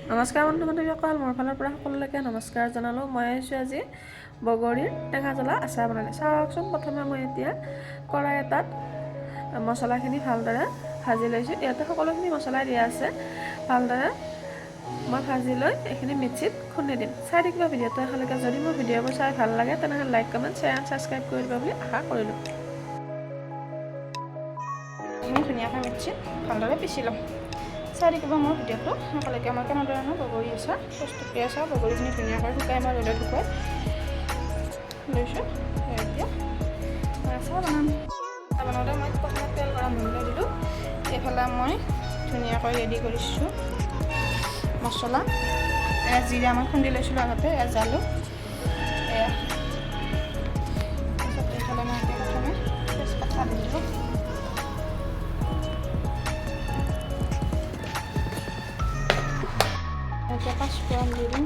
নমস্কাৰ বন্ধু-বান্ধৱীসকল, মোৰ ফালৰ পৰা সকলোলৈকে নমস্কাৰ জনালোঁ। মই আহিছোঁ আজি বগৰীৰ টেঙা জ্বলা আচাৰ বনালে। চাওকচোন, প্ৰথমে মই এতিয়া কড়াই এটাত মছলাখিনি ভালদৰে ভাজি লৈছোঁ। ইয়াতে সকলোখিনি মছলাই দিয়া আছে। ভালদৰে মই ভাজি লৈ এইখিনি মিক্সিত খুন্দি দিম। চাই থাকিব ভিডিঅ'টো এখালৈকে। যদি মোৰ ভিডিঅ'বোৰ চাই ভাল লাগে তেনেহ'লে like, comment, share and subscribe কৰি দিব বুলি আশা কৰিলোঁ। এইখিনি ধুনীয়াকৈ মিক্সিত ভালদৰে পিচি ল'ম। চাই থাকিব মোৰ ভিডিঅ'টো একেলগে। মই কেনেধৰণৰ বগৰী আচাৰ প্ৰস্তুত কৰি আছোঁ। বগৰীখিনি ধুনীয়াকৈ শুকাই মই ৰ'দত শুকুৱাই লৈছোঁ। এতিয়া মই আচাৰ বনাওঁতে মই প্ৰথমে তেল গৰম হ'বলৈ দিলোঁ। এইফালে মই ধুনীয়াকৈ ৰেডি কৰিছোঁ মছলা। জিৰা মই খুন্দি লৈছিলোঁ আগতে, জালুক, তাৰপিছত এইফালে মই প্ৰথমে তেজপাত দিলোঁ। এতিয়া পাঁচফোৰণ দি দিম।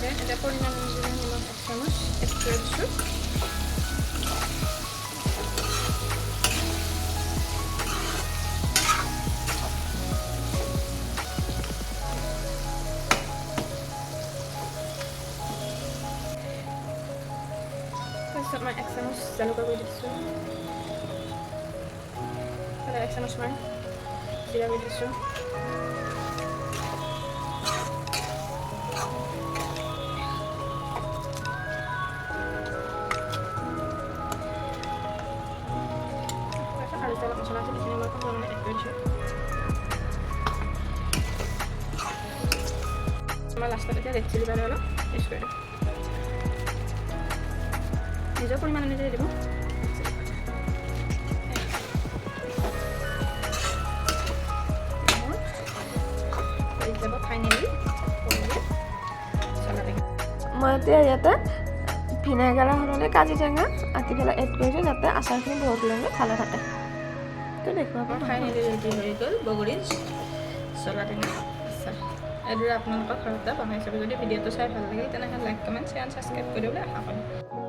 এতিয়া পৰিমাণ অনুযায়ী নিমখ 1 চামুচ এড কৰি দিছোঁ। তাৰপিছত মই 1 চামুচ জালুকৰ গুড়ি দিছোঁ। 1 চামুচ মই জিৰা গুড়ি দিছোঁ। আৰু তেল মছলা আছে যিখিনি মই সম্পূৰ্ণ এড কৰিছোঁ। মই লাষ্টত এতিয়া ৰেড চিলি পাউডাৰ অলপ ইউজ কৰি দিম। নিজৰ পৰিমাণ অনুযায়ী দিব। মই এতিয়া ইয়াতে ভিনেগাৰৰ সলনি কাজি টেঙা আঁকি পেলাই এড কৰিছোঁ, যাতে আচাৰখিনি বহুত দিনলৈ ভালে থাকে। তো দেখুৱাব। ফাইনেলি ৰেডি হৈ গ'ল বগৰীৰ জ্বলা টেঙা আচাৰ। এইদৰে আপোনালোকৰ ঘৰতে বনাই চাব। যদি ভিডিঅ'টো চাই ভাল লাগে তেনেহ'লে লাইক, কমেণ্ট, শ্বেয়াৰ, ছাবস্ক্ৰাইব কৰিবলৈ আশা কৰিম।